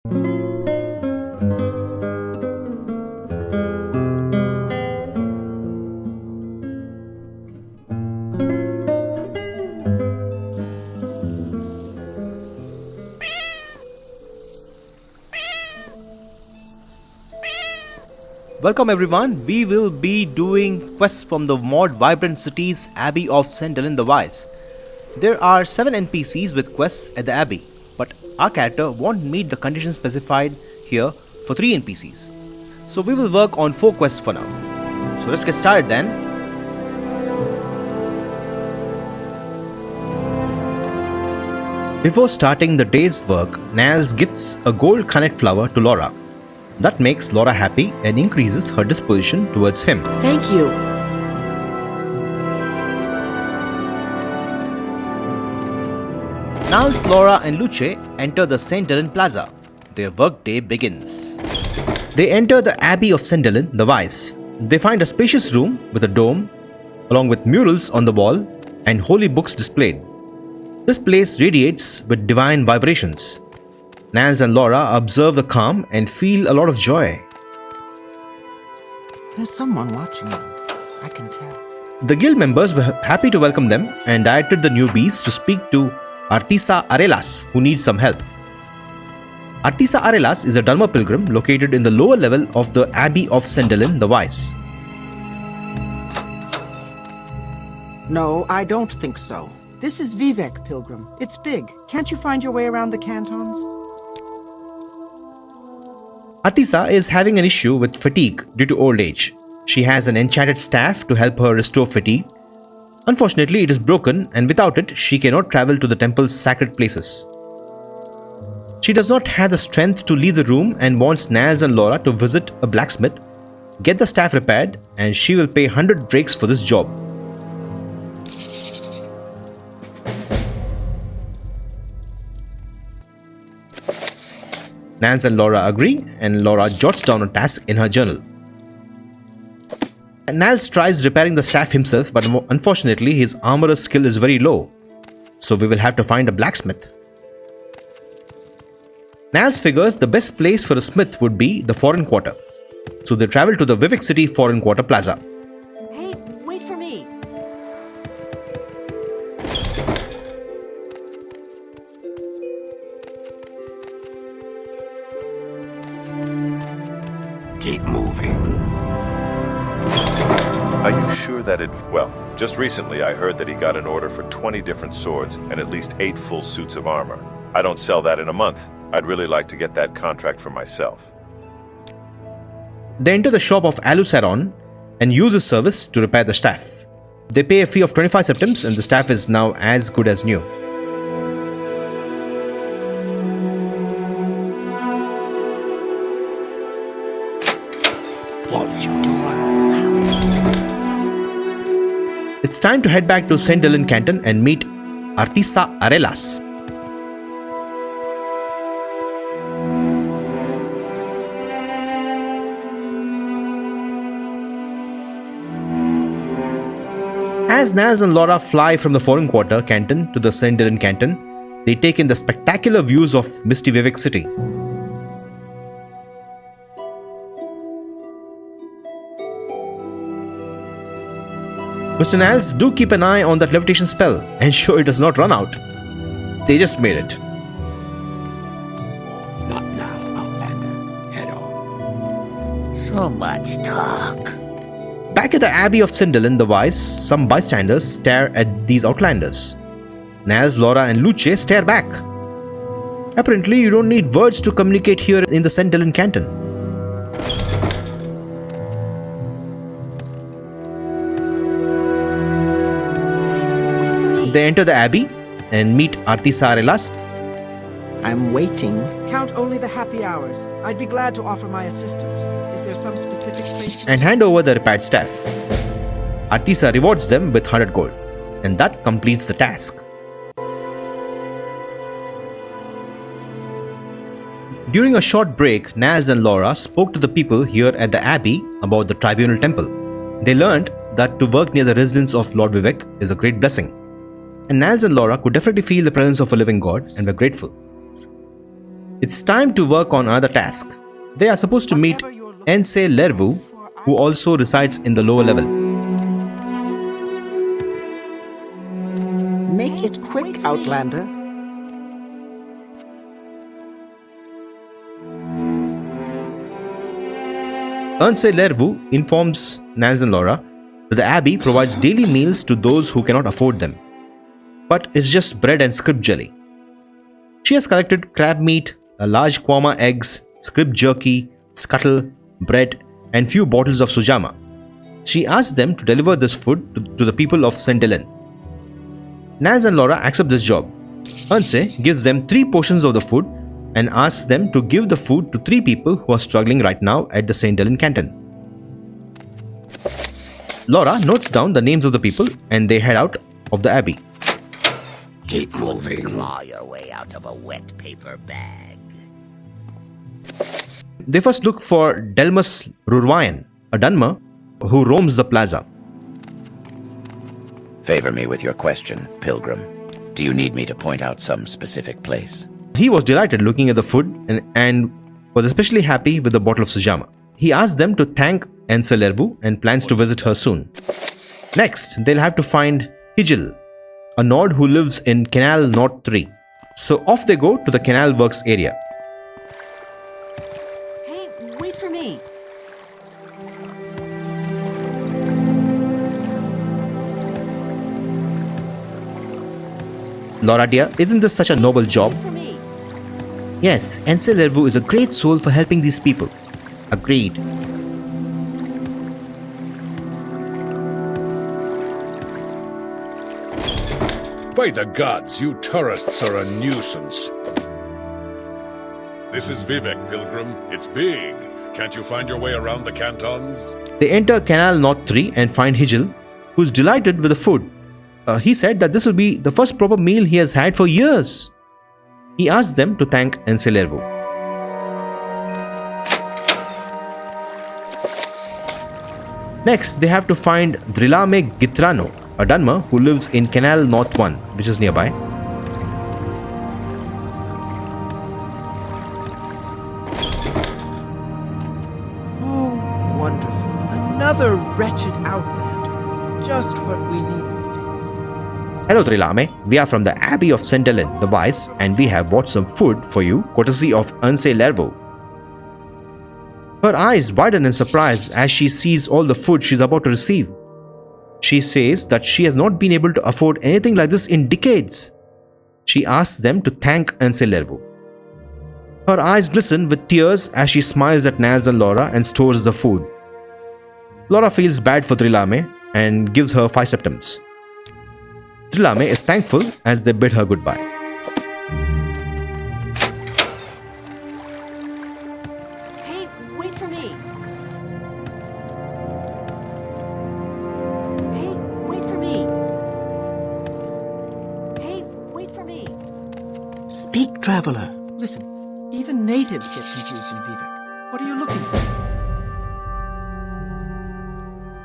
Welcome everyone, we will be doing quests from the mod Vibrant City's Abbey of St. Delyn the Wise. There are 7 NPCs with quests at the Abbey, but our character won't meet the conditions specified here for 3 NPCs. So we will work on 4 quests for now. So let's get started then. Before starting the day's work, Nals gifts a gold connect flower to Laura. That makes Laura happy and increases her disposition towards him. Thank you. Nals, Laura and Luce enter the St. Delyn Plaza. Their workday begins. They enter the Abbey of St. Delyn the Wise. They find a spacious room with a dome, along with murals on the wall and holy books displayed. This place radiates with divine vibrations. Nals and Laura observe the calm and feel a lot of joy. There's someone watching you. I can tell. The guild members were happy to welcome them and directed the newbies to speak to Artisa Arelas, who needs some help. Artisa Arelas is a Dharma pilgrim located in the lower level of the Abbey of St. Delyn the Wise. No, I don't think so. This is Vivec, Pilgrim. It's big. Can't you find your way around the cantons? Artisa is having an issue with fatigue due to old age. She has an enchanted staff to help her restore fatigue. Unfortunately, it is broken and without it, she cannot travel to the temple's sacred places. She does not have the strength to leave the room and wants Nals and Laura to visit a blacksmith, get the staff repaired, and she will pay 100 drakes for this job. Nals and Laura agree, and Laura jots down a task in her journal. Nals tries repairing the staff himself, but unfortunately his armorer's skill is very low, so we will have to find a blacksmith. Nals figures the best place for a smith would be the foreign quarter, so they travel to the Vivec City foreign quarter plaza. Hey, wait for me. Keep moving. Are you sure that well, just recently I heard that he got an order for 20 different swords and at least 8 full suits of armor. I don't sell that in a month. I'd really like to get that contract for myself. They enter the shop of Alusaron and use his service to repair the staff. They pay a fee of 25 septims and the staff is now as good as new. It's time to head back to St. Delyn Canton and meet Artisa Arelas. As Nals and Laura fly from the foreign quarter canton to the St. Delyn Canton, they take in the spectacular views of misty Vivec City. Mr. Nals, do keep an eye on that levitation spell, ensure it does not run out. They just made it. Not now, Outlander. Head on. So much talk. Back at the Abbey of St. Delyn the Wise, some bystanders stare at these outlanders. Nals, Laura and Luce stare back. Apparently, you don't need words to communicate here in the St. Delyn Canton. They enter the Abbey and meet Artisa Arelas. I'm waiting. Count only the happy hours. I'd be glad to offer my assistance. Is there some specific space? And hand over the repaired staff. Artisa rewards them with 100 gold, and that completes the task. During a short break, Nals and Laura spoke to the people here at the Abbey about the Tribunal Temple. They learned that to work near the residence of Lord Vivec is a great blessing, and Nals and Laura could definitely feel the presence of a living god and were grateful. It's time to work on another task. They are supposed to meet Ense Lervu, who also resides in the lower level. Make it quick, Outlander. Ense Lervu informs Nals and Laura that the Abbey provides daily meals to those who cannot afford them. But it's just bread and script jelly. She has collected crab meat, a large kwama eggs, script jerky, scuttle, bread, and few bottles of sujama. She asks them to deliver this food to the people of St. Delyn. Nals and Laura accept this job. Ense gives them 3 portions of the food and asks them to give the food to 3 people who are struggling right now at the St. Delyn canton. Laura notes down the names of the people and they head out of the Abbey. Keep moving. Claw your way out of a wet paper bag. They first look for Delmus Rurwayan, a Dunmer who roams the plaza. Favor me with your question, Pilgrim. Do you need me to point out some specific place? He was delighted looking at the food and was especially happy with the bottle of sujama. He asked them to thank Ense Lervu and plans to visit her soon. Next, they'll have to find Hijil, a Nord who lives in Canal North 3. So off they go to the canal works area. Hey, wait for me. Laura dear, isn't this such a noble job? For me. Yes, Ense Lervu is a great soul for helping these people. Agreed. By the gods, you tourists are a nuisance. This is Vivec, Pilgrim. It's big. Can't you find your way around the cantons? They enter Canal North 3 and find Hijil, who's delighted with the food. He said that this will be the first proper meal he has had for years. He asks them to thank Ense Lervu. Next, they have to find Drilame Gitrano, a Dunmer who lives in Canal North 1, which is nearby. Oh, wonderful. Another wretched outlander. Just what we need. Hello Trilame, we are from the Abbey of St. Delyn, the Vice, and we have bought some food for you, courtesy of Ense Lervu. Her eyes widen in surprise as she sees all the food she's about to receive. She says that she has not been able to afford anything like this in decades. She asks them to thank Ense Lervu. Her eyes glisten with tears as she smiles at Nals and Laura and stores the food. Laura feels bad for Trilame and gives her 5 septums. Trilame is thankful as they bid her goodbye. Hey, wait for me. Hey, wait for me. Hey, wait for me. Speak, traveler. Listen, even natives get confused in Vivec. What are you looking for?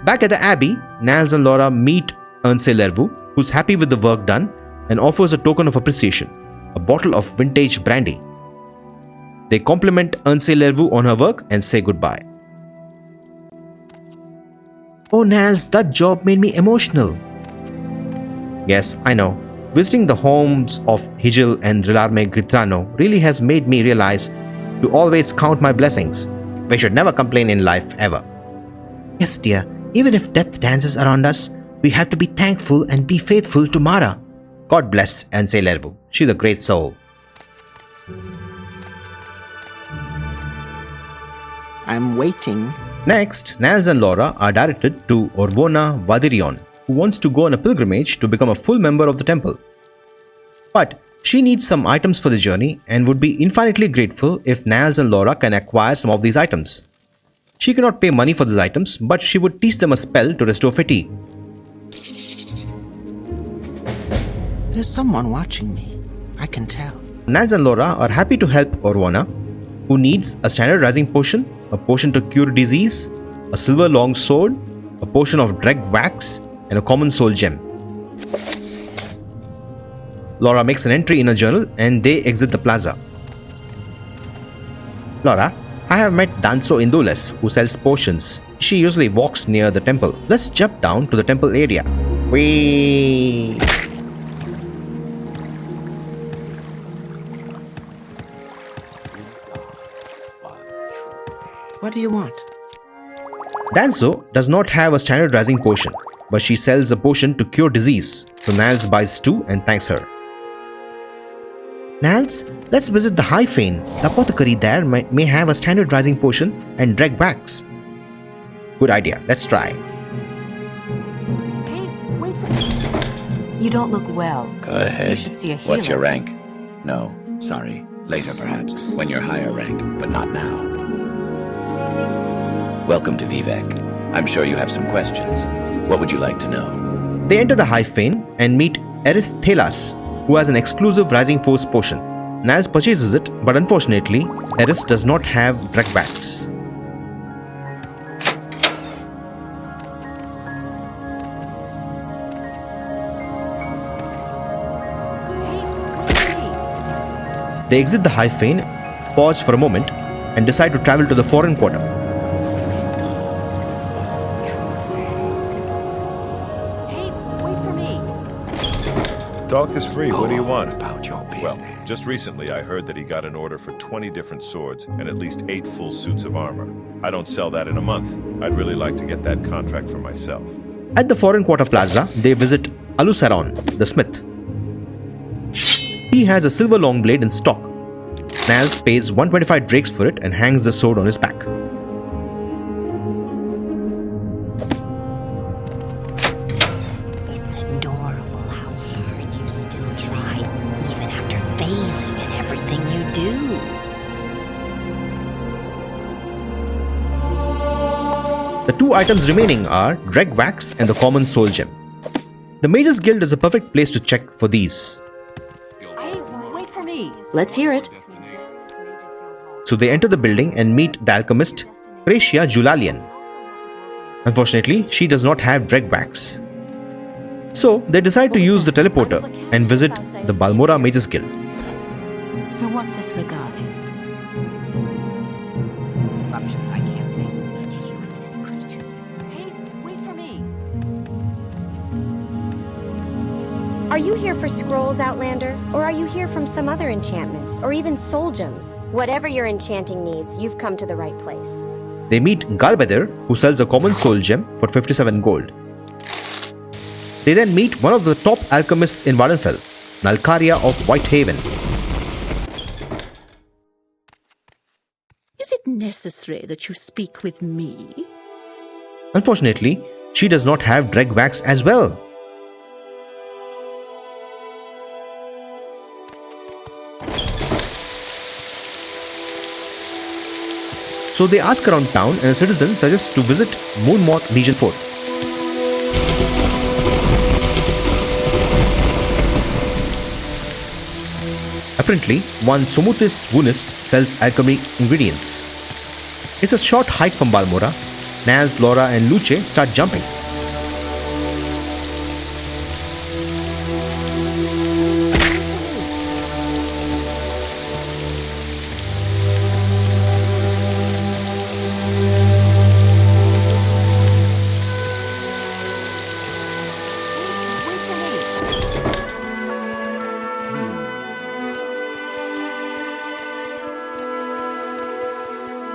Back at the Abbey, Nals and Laura meet Ense Lervu, who's happy with the work done and offers a token of appreciation, a bottle of vintage brandy. They compliment Ense Lervu on her work and say goodbye. Oh Nals, that job made me emotional. Yes, I know. Visiting the homes of Hijil and Drilarme Gritrano really has made me realize to always count my blessings. We should never complain in life ever. Yes dear, even if death dances around us, we have to be thankful and be faithful to Mara. God bless Ense Lervu. She's a great soul. I'm waiting. Next, Nals and Laura are directed to Orvona Vadirion, who wants to go on a pilgrimage to become a full member of the temple. But she needs some items for the journey and would be infinitely grateful if Nals and Laura can acquire some of these items. She cannot pay money for these items, but she would teach them a spell to restore fatigue. There's someone watching me. I can tell. Nals and Laura are happy to help Orvona, who needs a standard rising potion, a potion to cure disease, a silver long sword, a potion of dreg wax, and a common soul gem. Laura makes an entry in a journal and they exit the plaza. Laura, I have met Danso Indules, who sells potions. She usually walks near the temple. Let's jump down to the temple area. Whee! What do you want? Danso does not have a standard rising potion, but she sells a potion to cure disease, so Nals buys 2 and thanks her. Nals, let's visit the High Fane. The apothecary there may have a standard rising potion and dreg wax. Good idea, let's try. Hey, wait for me. You don't look well. Go ahead. You should see a healer. What's your rank? No, sorry. Later, perhaps. When you're higher rank, but not now. Welcome to Vivec. I'm sure you have some questions. What would you like to know? They enter the High Fane and meet Eris Thelas, who has an exclusive Rising Force potion. Nals purchases it, but unfortunately, Eris does not have dreg wax. They exit the High Fane, pause for a moment, and decide to travel to the foreign quarter. Hey, wait for me. Talk is free. What do you want? About your business. Well, just recently I heard that he got an order for 20 different swords and at least 8 full suits of armor. I don't sell that in a month. I'd really like to get that contract for myself. At the foreign quarter plaza, they visit Alusaron, the smith. He has a silver long blade in stock. Nals pays 125 drakes for it and hangs the sword on his back. It's adorable how hard you still try, even after failing at everything you do. The 2 items remaining are dreg wax and the common soul gem. The Mages Guild is a perfect place to check for these. Hey, wait for me. Let's hear it. So they enter the building and meet the alchemist Praetia Julalian. Unfortunately, she does not have dreg wax. So they decide to use the teleporter and visit the Balmora Mages Guild. So what's this regarding? Options I can't make. Such useless creatures. Hey, wait for me. Are you here for scrolls, Outlander? Or are you here from some other enchantments, or even soul gems? Whatever your enchanting needs, you've come to the right place. They meet Galbeder, who sells a common soul gem for 57 gold. They then meet one of the top alchemists in Vvardenfell, Nalkaria of Whitehaven. Is it necessary that you speak with me? Unfortunately, she does not have dreg wax as well. So they ask around town and a citizen suggests to visit Moonmoth Legion Fort. Apparently, one Somutis Wunis sells alchemy ingredients. It's a short hike from Balmora. Nals, Laura and Luce start jumping. Wait for me.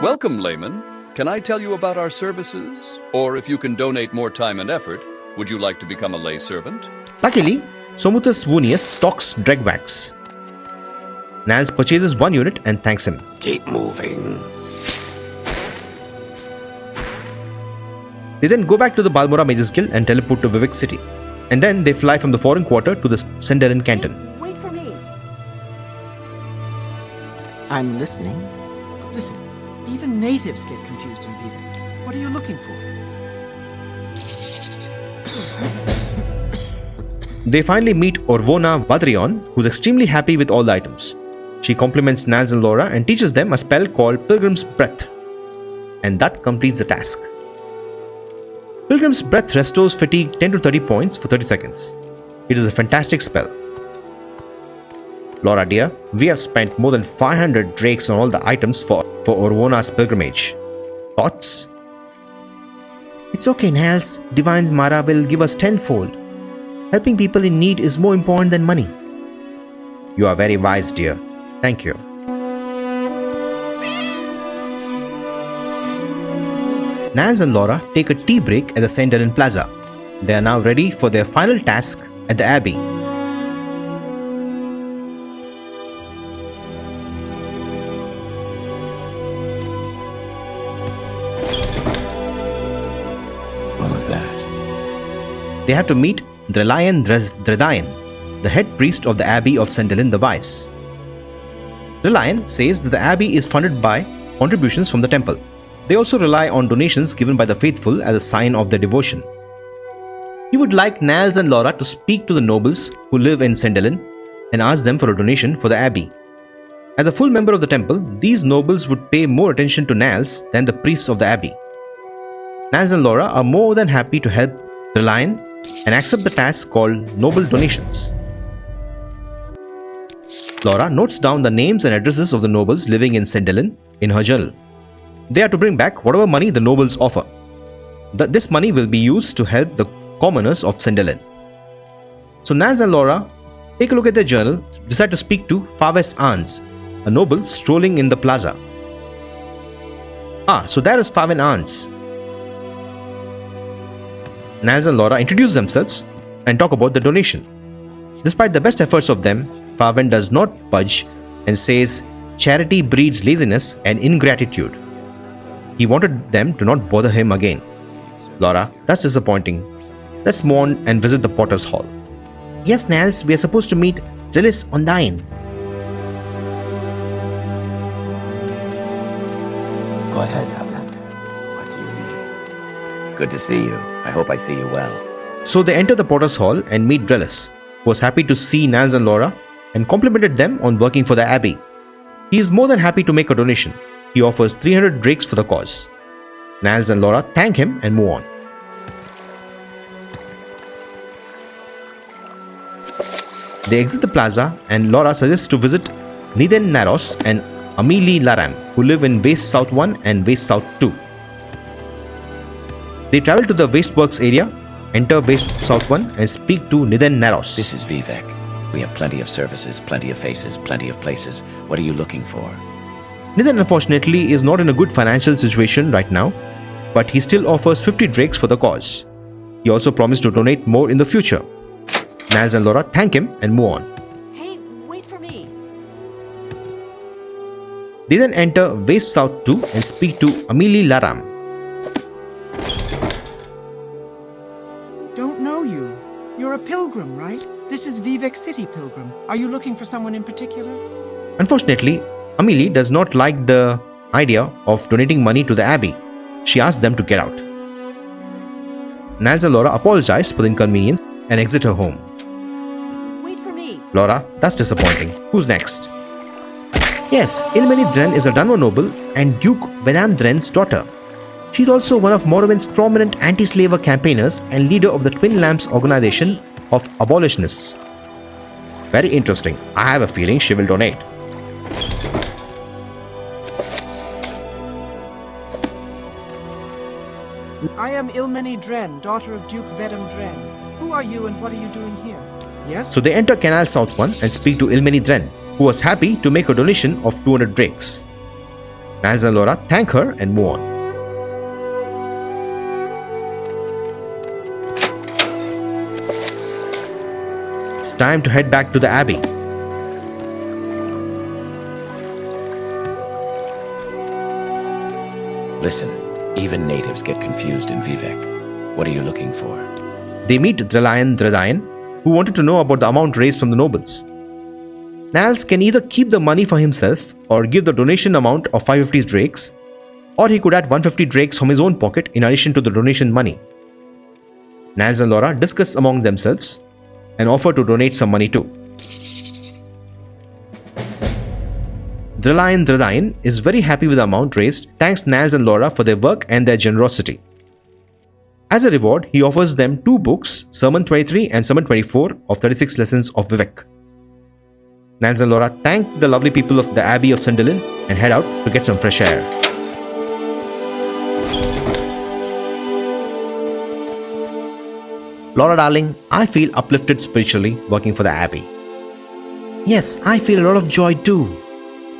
Welcome, layman. Can I tell you about our services? Or if you can donate more time and effort, would you like to become a lay servant? Luckily, Somutis Wunius stocks dreg wax. Nals purchases 1 unit and thanks him. Keep moving. They then go back to the Balmora Mages Guild and teleport to Vivec City. And then they fly from the foreign quarter to the Senderin Canton. Wait for me. I'm listening. Listen, even natives get confused in Vivec. What are you looking for? They finally meet Orvona Vadrion, who's extremely happy with all the items. She compliments Nals and Laura and teaches them a spell called Pilgrim's Breath. And that completes the task. Pilgrim's Breath restores fatigue 10 to 30 points for 30 seconds. It is a fantastic spell. Laura dear, we have spent more than 500 drakes on all the items for Orwona's pilgrimage. Thoughts? It's okay, Nals. Divine's Mara will give us tenfold. Helping people in need is more important than money. You are very wise, dear. Thank you. Nals and Laura take a tea break at the St. Delyn Plaza. They are now ready for their final task at the Abbey. What was that? They have to meet Delyn Dredain, the head priest of the Abbey of St. Delyn the Wise. Delyn says that the Abbey is funded by contributions from the temple. They also rely on donations given by the faithful as a sign of their devotion. He would like Nals and Laura to speak to the nobles who live in St. Delyn and ask them for a donation for the Abbey. As a full member of the temple, these nobles would pay more attention to Nals than the priests of the Abbey. Nals and Laura are more than happy to help Delyn and accept the task called Noble Donations. Laura notes down the names and addresses of the nobles living in St. Delyn in her journal. They are to bring back whatever money the nobles offer. This money will be used to help the commoners of St. Delyn. So Nals and Laura take a look at their journal, decide to speak to Faves Ans, a noble strolling in the plaza. So that is Faven Ans. Nals and Laura introduce themselves and talk about the donation. Despite the best efforts of them, Faven does not budge and says charity breeds laziness and ingratitude. He wanted them to not bother him again. Laura, that's disappointing. Let's move on and visit the Potter's Hall. Yes, Nals, we are supposed to meet Drillis Undyne. Go ahead, Outlander. What do you need? Good to see you. I hope I see you well. So they enter the Potter's Hall and meet Drillis, who was happy to see Nals and Laura and complimented them on working for the Abbey. He is more than happy to make a donation. He offers 300 drakes for the cause. Nals and Laura thank him and move on. They exit the plaza and Laura suggests to visit Niden Naros and Amelie Laram, who live in West South 1 and West South 2. They travel to the Wasteworks area, enter West South 1 and speak to Niden Naros. This is Vivec. We have plenty of services, plenty of faces, plenty of places. What are you looking for? Niden unfortunately is not in a good financial situation right now, but he still offers 50 drakes for the cause. He also promised to donate more in the future. Nals and Laura thank him and move on. Hey, wait for me. They then enter West South 2 and speak to Amelie Laram. Don't know you. You're a pilgrim, right? This is Vivec City, pilgrim. Are you looking for someone in particular? Unfortunately, Amelie does not like the idea of donating money to the Abbey. She asks them to get out. Nals and Laura apologize for the inconvenience and exit her home. Wait for me. Laura, that's disappointing. Who's next? Yes, Ilmeni Dren is a Dunmer noble and Duke Vedam Dren's daughter. She is also one of Morrowind's prominent anti-slaver campaigners and leader of the Twin Lamps organization of abolitionists. Very interesting. I have a feeling she will donate. I am Ilmeni Dren, daughter of Duke Vedam Dren. Who are you and what are you doing here? Yes? So they enter Canal South 1 and speak to Ilmeni Dren, who was happy to make a donation of 200 drakes. Nals and Laura thank her and move on. It's time to head back to the Abbey. Listen, even natives get confused in Vivec. What are you looking for? They meet Delyn Dredain, who wanted to know about the amount raised from the nobles. Nals can either keep the money for himself or give the donation amount of 550 drakes, or he could add 150 drakes from his own pocket in addition to the donation money. Nals and Laura discuss among themselves and offer to donate some money too. Delyn Dredain is very happy with the amount raised, thanks Nals and Laura for their work and their generosity. As a reward, he offers them 2 books, Sermon 23 and Sermon 24 of 36 Lessons of Vivec. Nals and Laura thank the lovely people of the Abbey of Delyn and head out to get some fresh air. Laura darling, I feel uplifted spiritually working for the Abbey. Yes, I feel a lot of joy too.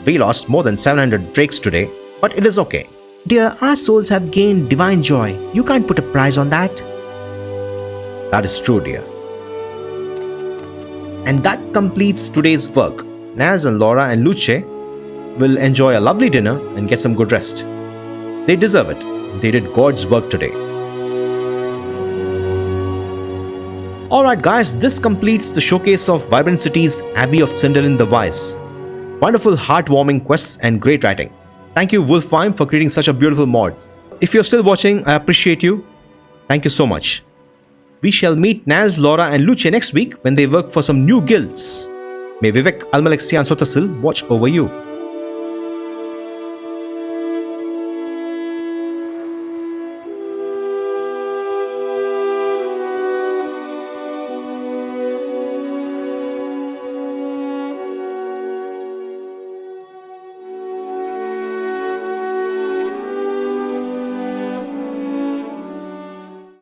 We lost more than 700 drakes today, but it is okay. Dear, our souls have gained divine joy. You can't put a price on that. That is true, dear. And that completes today's work. Nals and Laura and Luce will enjoy a lovely dinner and get some good rest. They deserve it. They did God's work today. Alright guys, this completes the showcase of Vibrant City's Abbey of Delyn the Wise. Wonderful heartwarming quests and great writing. Thank you Wolfweim for creating such a beautiful mod. If you're still watching, I appreciate you. Thank you so much. We shall meet Nals, Laura and Luce next week when they work for some new guilds. May Vivec, Almalexia and Sotasil watch over you.